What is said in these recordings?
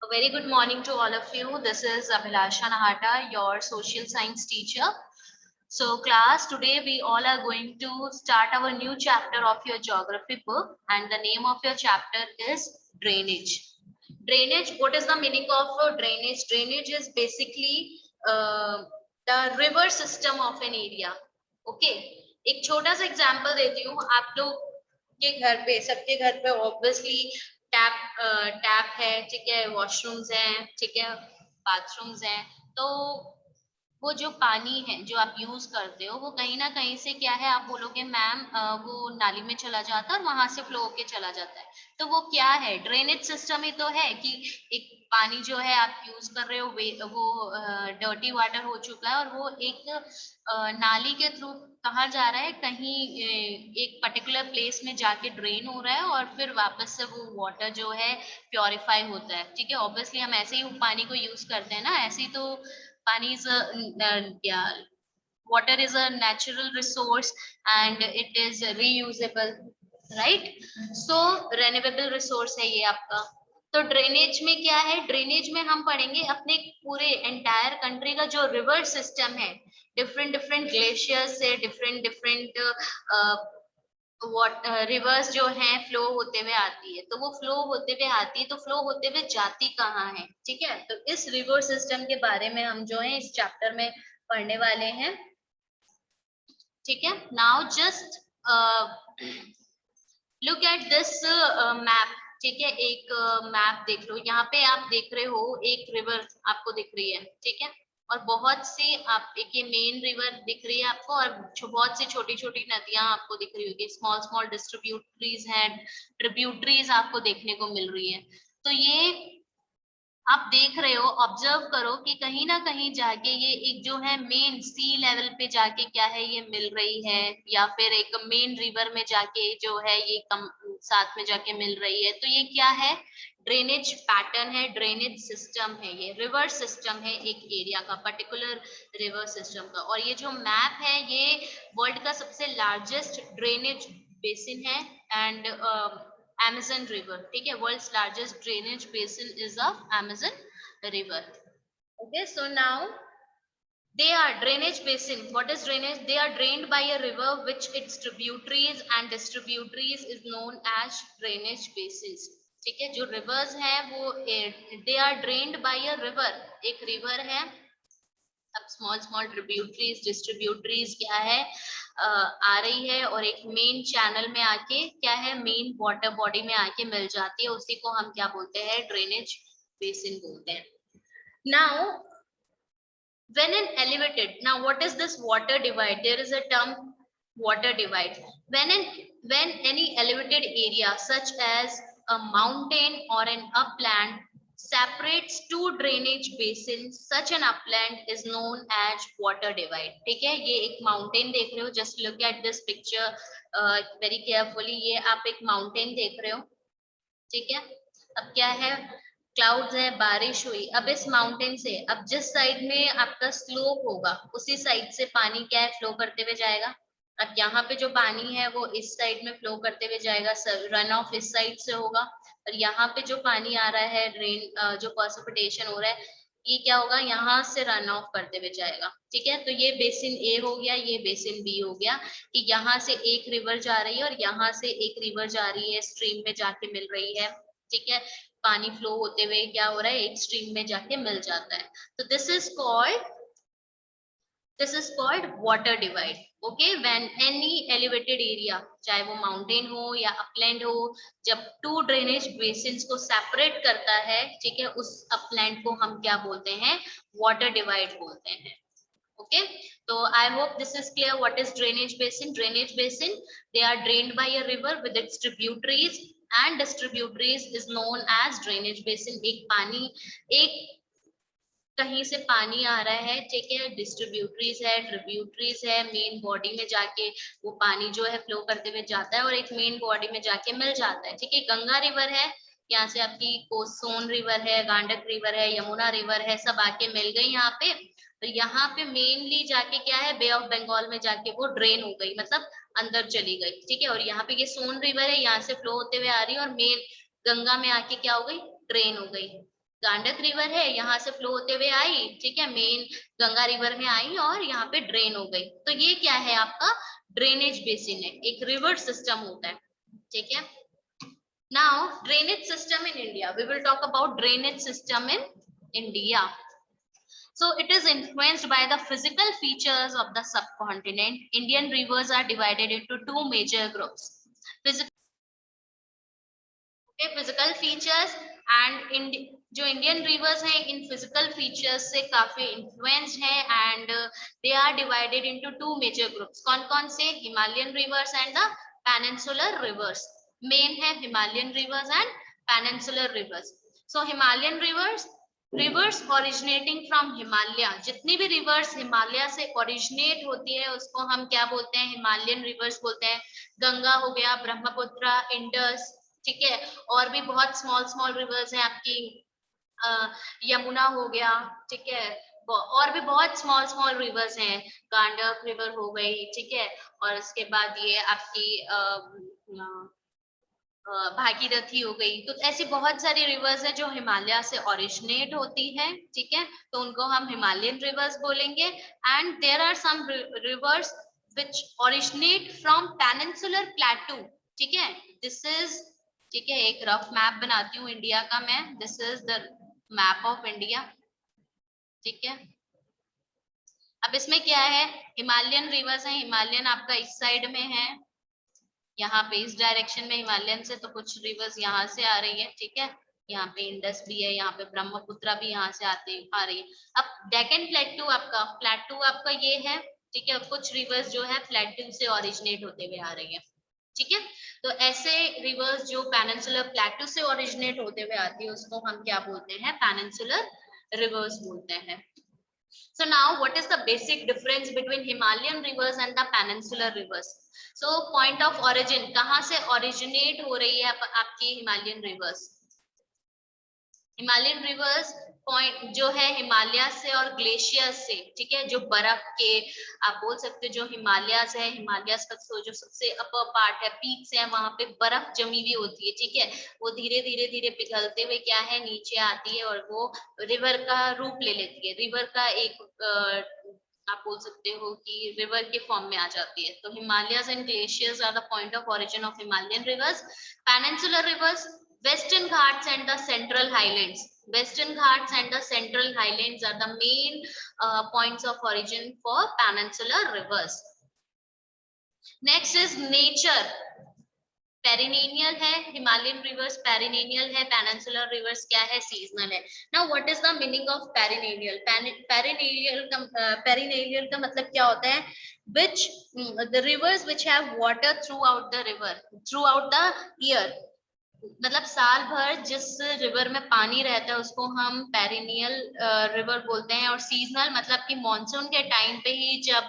A very good morning to all of you. This is Abhilasha Nahata, your social science teacher. So class, today we all are going to start our new chapter of your geography book, and the name of your chapter is drainage. Drainage, what is the meaning of drainage? Drainage is basically the river system of an area. Okay, एक छोटा सा example देती हूँ आप लोग के घर पे, सबके घर पे ऑब्वियसली टैप है, ठीक है, वॉशरूम्स हैं, ठीक है, बाथरूम्स हैं। तो वो जो पानी है जो आप यूज करते हो वो कहीं ना कहीं से क्या है, आप बोलोगे मैम वो नाली में चला जाता है और वहां से फ्लो होके चला जाता है। तो वो क्या है, ड्रेनेज सिस्टम ही तो है कि एक पानी जो है आप यूज कर रहे हो वो डर्टी वाटर हो चुका है और वो एक नाली के थ्रू कहाँ जा रहा है, कहीं एक पर्टिकुलर प्लेस में जाके ड्रेन हो रहा है और फिर वापस से वो वाटर जो है प्योरीफाई होता है। ठीक है, ऑब्वियसली हम ऐसे ही पानी को यूज करते हैं ना, ऐसे ही तो पानी is yeah, water is a natural resource and it is reusable, right? So renewable resource है ये आपका। तो ड्रेनेज में क्या है, ड्रेनेज में हम पढ़ेंगे अपने पूरे एंटायर कंट्री का जो रिवर सिस्टम है, डिफरेंट डिफरेंट ग्लेशियर्स से डिफरेंट डिफरेंट रिवर्स जो हैं फ्लो होते हुए आती है। तो वो फ्लो होते हुए आती है तो फ्लो होते हुए जाती कहाँ है, ठीक है। तो इस रिवर सिस्टम के बारे में हम जो है इस चैप्टर में पढ़ने वाले हैं, ठीक है। Now just look at this map, ठीक है। एक मैप देख लो, यहाँ पे आप देख रहे हो एक रिवर आपको दिख रही है, ठीक है, और बहुत सी आप एक ये मेन रिवर दिख रही है आपको और बहुत सी छोटी छोटी नदियां आपको दिख रही होगी, स्मॉल स्मॉल डिस्ट्रीब्यूटरीज हैं, ट्रिब्यूटरीज आपको देखने को मिल रही है। तो ये आप देख रहे हो, ऑब्जर्व करो कि कहीं ना कहीं जाके ये एक जो है मेन सी लेवल पे जाके क्या है ये मिल रही है, या फिर एक मेन रिवर में जाके जो है ये कम साथ में जाके मिल रही है। तो ये क्या है, ड्रेनेज पैटर्न है, ड्रेनेज सिस्टम है, ये रिवर सिस्टम है एक एरिया का, पर्टिकुलर रिवर सिस्टम का। और ये जो मैप है ये वर्ल्ड का सबसे लार्जेस्ट ड्रेनेज बेसिन है एंड Amazon River, ठीक है, world's largest drainage basin is of Amazon River. Okay, so now they are drainage basin. What is drainage? They are drained by a river which its tributaries and distributaries is known as drainage basins. ठीक है, जो rivers हैं वो they are drained by a river, एक river है। अब small small tributaries distributaries क्या है आ रही है और एक मेन चैनल में आके क्या है, मेन वाटर बॉडी में आके मिल जाती है, उसी को हम क्या बोलते हैं, ड्रेनेज बेसिन बोलते हैं। Now when an elevated, now what is this water divide? There is a term water divide. When any elevated area such as a mountain or an upland separates two drainage basins, such an upland is known as water divide. ठीक है, ये एक mountain देख रहे हो, just look at this picture very carefully. ये आप एक माउंटेन देख रहे हो, ठीक है। अब क्या है, क्लाउड्स है, बारिश हुई, अब इस माउंटेन से अब जिस साइड में आपका स्लोप होगा उसी साइड से पानी क्या है फ्लो करते हुए जाएगा। अब यहाँ पे जो पानी है वो इस साइड में फ्लो करते हुए जाएगा, रन ऑफ इस साइड से होगा, और यहाँ पे जो पानी आ रहा है रेन जो प्रेसिपिटेशन हो रहा है ये क्या होगा, यहाँ से रन ऑफ करते हुए जाएगा। ठीक है, तो ये बेसिन ए हो गया, ये बेसिन बी हो गया, कि यहाँ से एक रिवर जा रही है और यहाँ से एक रिवर जा रही है, स्ट्रीम में जाके मिल रही है। ठीक है, पानी फ्लो होते हुए क्या हो रहा है, एक स्ट्रीम में जाके मिल जाता है। तो this is called water divide. Okay, when any elevated area, चाहे वो माउंटेन हो या अपलैंड हो, जब टू ड्रेनेज बेसिन्स को सेपरेट करता है, ठीक है, उस अपलैंड को हम क्या बोलते हैं, वाटर डिवाइड बोलते हैं। Okay, so I hope this is clear. What is drainage basin? Drainage basin, they are drained by a river with its tributaries, and distributaries is known as drainage basin. एक पानी, एक कहीं से पानी आ रहा है, ठीक है, डिस्ट्रीब्यूटरीज है, ट्रिब्यूटरीज है, मेन बॉडी में जाके वो पानी जो है फ्लो करते हुए जाता है और एक मेन बॉडी में जाके मिल जाता है। ठीक है, गंगा रिवर है, यहाँ से आपकी सोन रिवर है, गांडक रिवर है, यमुना रिवर है, सब आके मिल गई यहाँ पे। तो यहाँ पे मेनली जाके क्या है, बे ऑफ बंगाल में जाके वो ड्रेन हो गई, मतलब अंदर चली गई। ठीक है, और यहाँ पे ये सोन रिवर है, यहाँ से फ्लो होते हुए आ रही है और मेन गंगा में आके क्या हो गई, ड्रेन हो गई। गांडक रिवर है, यहाँ से फ्लो होते हुए आई, ठीक है, मेन गंगा रिवर में आई और यहाँ पे ड्रेन हो गई। तो ये क्या है आपका ड्रेनेज बेसिन है, एक रिवर सिस्टम होता है, ठीक है। Now drainage system in India, we will talk about drainage system in India. So it is influenced by the physical features of the subcontinent. Indian rivers are divided into two major groups. Physical physical features and जो Indian rivers हैं इन physical features से काफी influenced है and they are divided into two major groups. कौन कौन से? Himalayan rivers and the peninsular rivers. Main है Himalayan rivers and peninsular rivers. So Himalayan rivers originating from Himalaya, जितनी भी रिवर्स हिमालय से ओरिजिनेट होती है उसको हम क्या बोलते हैं? हिमालयन रिवर्स बोलते हैं. गंगा हो गया, ब्रह्मपुत्र, इंडस, ठीक है, और भी बहुत स्मॉल स्मॉल रिवर्स हैं आपकी, यमुना हो गया, ठीक है, और भी बहुत स्मॉल स्मॉल रिवर्स हैं, गांडक रिवर हो गई, ठीक है, और उसके बाद ये आपकी भागीरथी हो गई. तो ऐसी बहुत सारी रिवर्स है जो हिमालय से ओरिजिनेट होती है, ठीक है, तो उनको हम हिमालयन रिवर्स बोलेंगे. And there are some rivers which originate from peninsular plateau, ठीक है. दिस इज, ठीक है, एक रफ मैप बनाती हूँ इंडिया का मैं. This is the map of India, ठीक है. अब इसमें क्या है? हिमालयन रिवर्स है, हिमालयन आपका इस साइड में है, यहाँ पे इस डायरेक्शन में हिमालयन से, तो कुछ रिवर्स यहाँ से आ रही है, ठीक है, यहाँ पे इंडस भी है, यहाँ पे ब्रह्मपुत्र भी यहाँ से आ रही है. अब डेक्कन प्लेटू आपका ये है, ठीक है, कुछ रिवर्स जो है प्लेटू से ओरिजिनेट होते हुए आ रही है, ठीक है. तो ऐसे रिवर्स जो पेनिनसुलर प्लेटू से ओरिजिनेट होते हुए आती है उसको हम क्या बोलते हैं? पेनिनसुलर रिवर्स बोलते हैं. So now what is the basic difference between Himalayan rivers and the peninsular rivers? So point of origin, कहाँ से originate हो रही है आपकी Himalayan rivers? Himalayan reverse point जो है हिमालय से और ग्लेशियर से, ठीक है, जो बर्फ के आप बोल सकते हो, जो हिमालयस है, हिमालयस का जो सबसे अपर पार्ट है, पीक्स है, वहां पे बर्फ जमी हुई होती है, ठीक है, वो धीरे धीरे धीरे पिघलते हुए क्या है नीचे आती है और वो रिवर का रूप ले लेती है, रिवर का एक आप बोल सकते हो कि रिवर के फॉर्म में आ जाती है. तो Himalayas and glaciers are the point of origin of Himalayan rivers. Peninsular rivers, Western Ghats and the Central Highlands. Western Ghats and the Central Highlands are the main points of origin for peninsular rivers. Next is nature. पेरिनेनियल है Himalayan reverse, पेरिनेनियल है peninsular reverse क्या है? Seasonal है. Now what is the meaning of perennial? Perennial का मतलब क्या होता है? which the rivers which have water throughout the river, throughout the year, मतलब साल भर जिस रिवर में पानी रहता है उसको हम पेरिनियल रिवर बोलते हैं. और सीजनल मतलब कि मॉनसून के टाइम पे ही, जब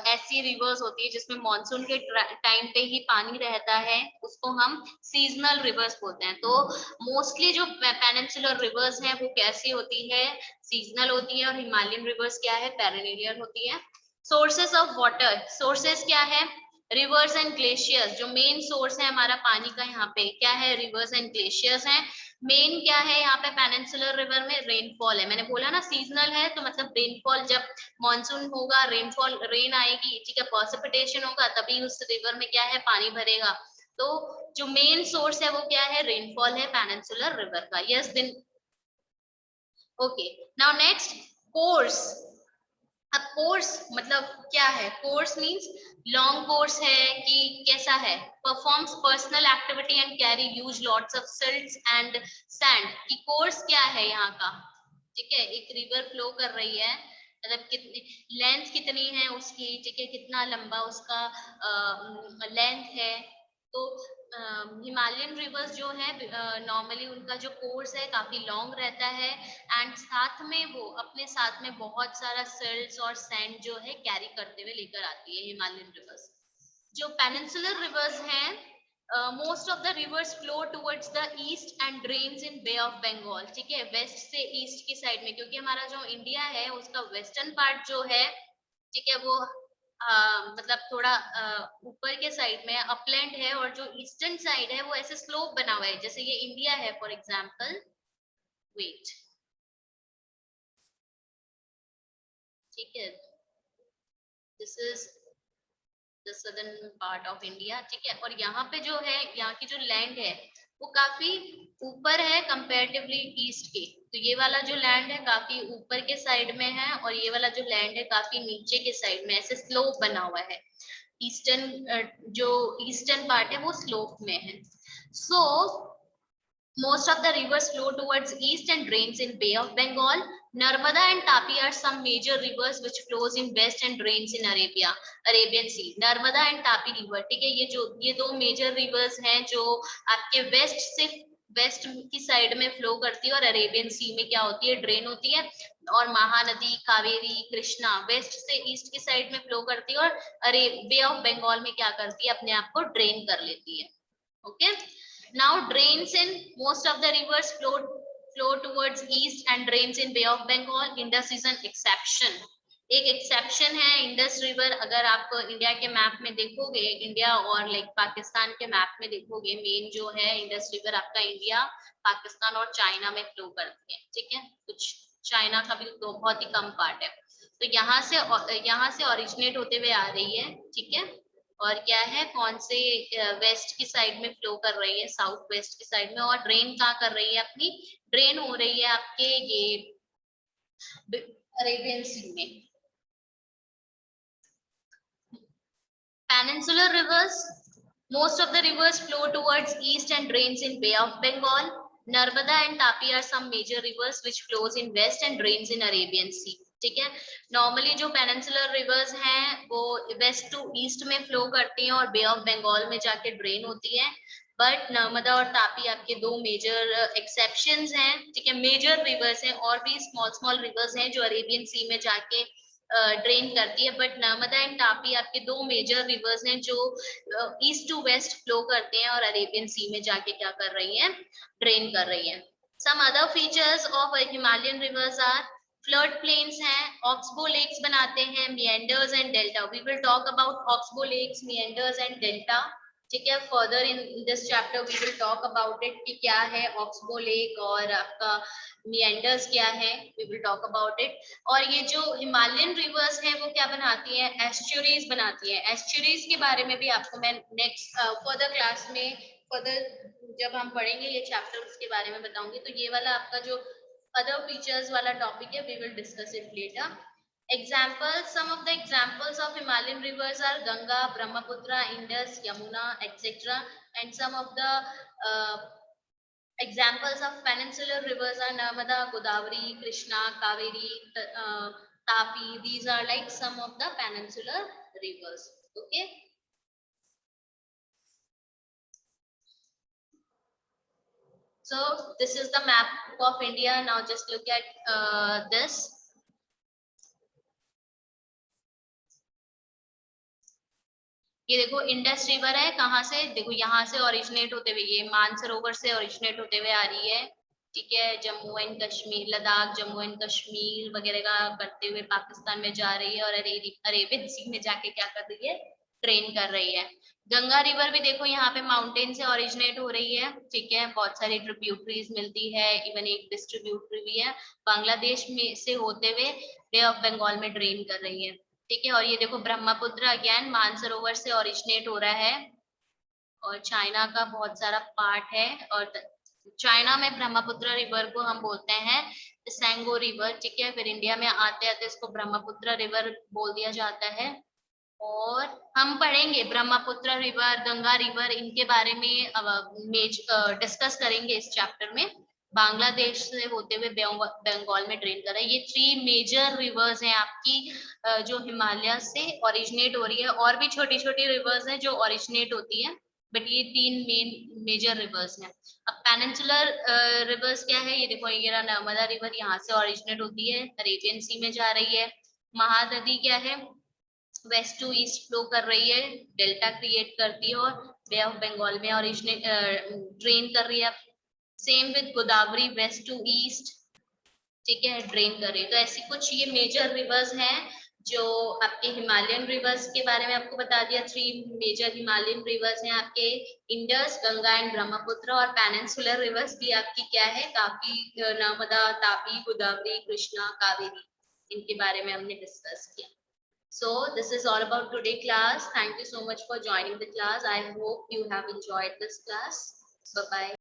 ऐसी रिवर्स होती है जिसमें मॉनसून के टाइम पे ही पानी रहता है उसको हम सीजनल रिवर्स बोलते हैं. तो मोस्टली जो पेनिनसुलर रिवर्स हैं वो कैसी होती है? सीजनल होती है. और हिमालयन रिवर्स क्या है? पेरिनियल होती है. सोर्सेस ऑफ वाटर, सोर्सेस क्या है? रिवर्स एंड ग्लेशियर्स, जो मेन सोर्स है हमारा पानी का यहाँ पे क्या है? रिवर्स एंड ग्लेशियर्स हैं. मेन क्या है यहाँ पे पेनिनसुलर रिवर में? रेनफॉल है. मैंने बोला ना सीजनल है, तो मतलब रेनफॉल, जब मॉनसून होगा रेनफॉल, रेन आएगी, ठीक है, प्रेसिपिटेशन होगा, तभी उस रिवर में क्या है? पानी भरेगा. तो जो मेन सोर्स है वो क्या है? रेनफॉल है पेनिनसुलर रिवर का. यस दिन. Okay, now next, course. अब कोर्स मतलब क्या है? कोर्स मींस लॉन्ग कोर्स है कि कैसा है? Performs personal activity and carry huge lots of silts and sand. कि कोर्स क्या है यहाँ का? ठीक है, एक रिवर फ्लो कर रही है, मतलब कितनी लेंथ कितनी है उसकी, ठीक है, कितना लंबा उसका लेंथ है. तो हिमालयन रिवर्स जो है नॉर्मली उनका जो कोर्स है काफी लॉन्ग रहता है. एंड साथ में वो अपने साथ में बहुत सारा सिल्ट्स और सैंड जो है कैरी करते हुए लेकर आती है हिमालयन रिवर्स. जो पेनिनसुलर रिवर्स हैं, most of the rivers flow towards the east and drains in Bay of Bengal. ठीक है, वेस्ट से ईस्ट की साइड में, क्योंकि हमारा जो इंडिया है उसका वेस्टर्न पार्ट जो है, ठीक है, वो मतलब थोड़ा ऊपर के साइड में अपलैंड है, और जो ईस्टर्न साइड है वो ऐसे स्लोप बना हुआ है. जैसे ये इंडिया है फॉर एग्जाम्पल, वेट, ठीक है, this is the southern part of India, ठीक है। और यहाँ पे जो है, यहाँ की जो लैंड है वो काफी ऊपर है कंपैरेटिवली ईस्ट के, तो ये वाला जो लैंड है काफी ऊपर के साइड में है और ये वाला जो लैंड है काफी नीचे के साइड में, ऐसे स्लोप बना हुआ है। ईस्टर्न जो ईस्टर्न पार्ट है वो स्लोप में है। सो most of the rivers flow towards east and drains in Bay of Bengal. Narmada and Tapi are some major rivers which flows in west and drains in Arabian Sea. Narmada and Tapi river, ठीक है, ये दो major rivers हैं जो आपके waste से waste की side में फ्लो करती है और अरेबियन सी में क्या होती है, ड्रेन होती है। और महानदी, कावेरी, कृष्णा वेस्ट से ईस्ट की साइड में फ्लो करती है और बे ऑफ बंगाल में क्या करती है, अपने आप को ड्रेन कर लेती है। Okay, now drains in most of the rivers flow towards east and drains in Bay of Bengal. Indus is an exception. एक एक्सेप्शन है इंडस रिवर। अगर आप इंडिया के मैप में देखोगे, इंडिया और लाइक पाकिस्तान के मैप में देखोगे, मेन जो है इंडस रिवर आपका इंडिया, पाकिस्तान और चाइना में फ्लो करती है, ठीक है। कुछ चाइना का भी तो बहुत ही कम पार्ट है, तो यहाँ से ओरिजिनेट होते हुए आ रही है, ठीक है। और क्या है, कौन से वेस्ट की साइड में फ्लो कर रही है, साउथ वेस्ट की साइड में, और ड्रेन कहाँ कर रही है, अपनी ड्रेन हो रही है आपके ये अरेबियन सी में। Peninsular rivers, most of the rivers flow towards east and drains in Bay of Bengal. Narmada and Tapi are some major rivers which flows in west and drains in Arabian Sea. ठीक है, normally जो peninsular rivers हैं वो waste to east में flow करती हैं और बे of Bengal में जाके ड्रेन होती है। बट नर्मदा और तापी आपके दो मेजर एक्सेप्शंस हैं, ठीक है। मेजर रिवर्स हैं और भी स्मॉल स्मॉल रिवर्स हैं जो अरेबियन सी में जाके ड्रेन करती है, बट नर्मदा एंड तापी आपके दो मेजर रिवर्स हैं जो ईस्ट टू वेस्ट फ्लो करते हैं और अरेबियन सी में जाके क्या कर रही हैं, ड्रेन कर रही हैं। Some other features of Himalayan rivers are flood plains हैं, ऑक्सबो लेक्स बनाते हैं, meanders and delta. We will talk about oxbow lakes, meanders and delta, ठीक है। Further in this chapter we will talk about it कि क्या है oxbow lake और आपका मिएंडर्स क्या है, we will talk about it. और ये जो हिमालयन रिवर्स हैं वो क्या बनाती हैं, एस्चुरीज बनाती हैं। एस्चुरीज के बारे में भी आपको मैं नेक्स्ट फर्दर क्लास में, फर्दर जब हम पढ़ेंगे ये चैप्टर उसके बारे में बताऊंगी। तो ये वाला आपका जो other features वाला टॉपिक है, we will discuss it later. Examples, some of the examples of Himalayan rivers are Ganga, Brahmaputra, Indus, Yamuna, etc. And some of the examples of peninsular rivers are Narmada, Godavari, Krishna, Kaveri, Tapi. These are like some of the peninsular rivers. Okay. So this is the map of India. Now just look at this. ये देखो Indus river है, कहाँ से, देखो यहाँ से originate होते हुए, ये मानसरोवर से ओरिजिनेट होते हुए आ रही है, ठीक है। जम्मू एंड कश्मीर, लद्दाख, जम्मू एंड कश्मीर वगैरह का करते हुए पाकिस्तान में जा रही है और अरेबियन सी में जाके क्या कर रही है, ट्रेन कर रही है। गंगा रिवर भी देखो यहाँ पे माउंटेन से ओरिजिनेट हो रही है, ठीक है। बहुत सारी ट्रिब्यूटरीज मिलती है, इवन एक डिस्ट्रीब्यूटरी भी है, बांग्लादेश में से होते हुए बे ऑफ बंगाल में ड्रेन कर रही है, ठीक है। और ये देखो ब्रह्मपुत्र अगेन मानसरोवर से ओरिजिनेट हो रहा है और चाइना का बहुत सारा पार्ट है। और चाइना में ब्रह्मपुत्र रिवर को हम बोलते हैं सैंगो रिवर, ठीक है। फिर इंडिया में आते आते इसको ब्रह्मपुत्र रिवर बोल दिया जाता है। और हम पढ़ेंगे ब्रह्मपुत्र रिवर, गंगा रिवर, इनके बारे में डिस्कस करेंगे इस चैप्टर में। बांग्लादेश से होते हुए बंगाल में ड्रेन कर रहा है। ये 3 मेजर रिवर्स हैं आपकी जो हिमालय से ओरिजिनेट हो रही है, और भी छोटी छोटी रिवर्स हैं जो ओरिजिनेट होती है, बट ये 3 मेन मेजर रिवर्स हैं। अब पेनिनसुलर रिवर्स क्या है, ये देखो, ये नर्मदा रिवर यहाँ से ओरिजिनेट होती है, अरेबियन सी में जा रही है। महानदी क्या है, वेस्ट टू ईस्ट फ्लो कर रही है, डेल्टा क्रिएट करती है और बे ऑफ बंगाल में ओरिजिनेट ड्रेन कर रही है। Same with Godavari, west to east, ठीक है, ड्रेन कर रही है। तो ऐसी कुछ ये मेजर रिवर्स हैं जो आपके हिमालयन रिवर्स के बारे में आपको बता दिया। 3 मेजर हिमालयन रिवर्स हैं आपके, इंडस, गंगा एंड ब्रह्मपुत्र। और पेनिनसुलर रिवर्स भी आपकी क्या है, तापी, नर्मदा, तापी, गोदावरी, कृष्णा, कावेरी, इनके बारे में हमने डिस्कस किया। So this is all about today class. Thank you so much for joining the class. I hope you have enjoyed this class. Bye bye.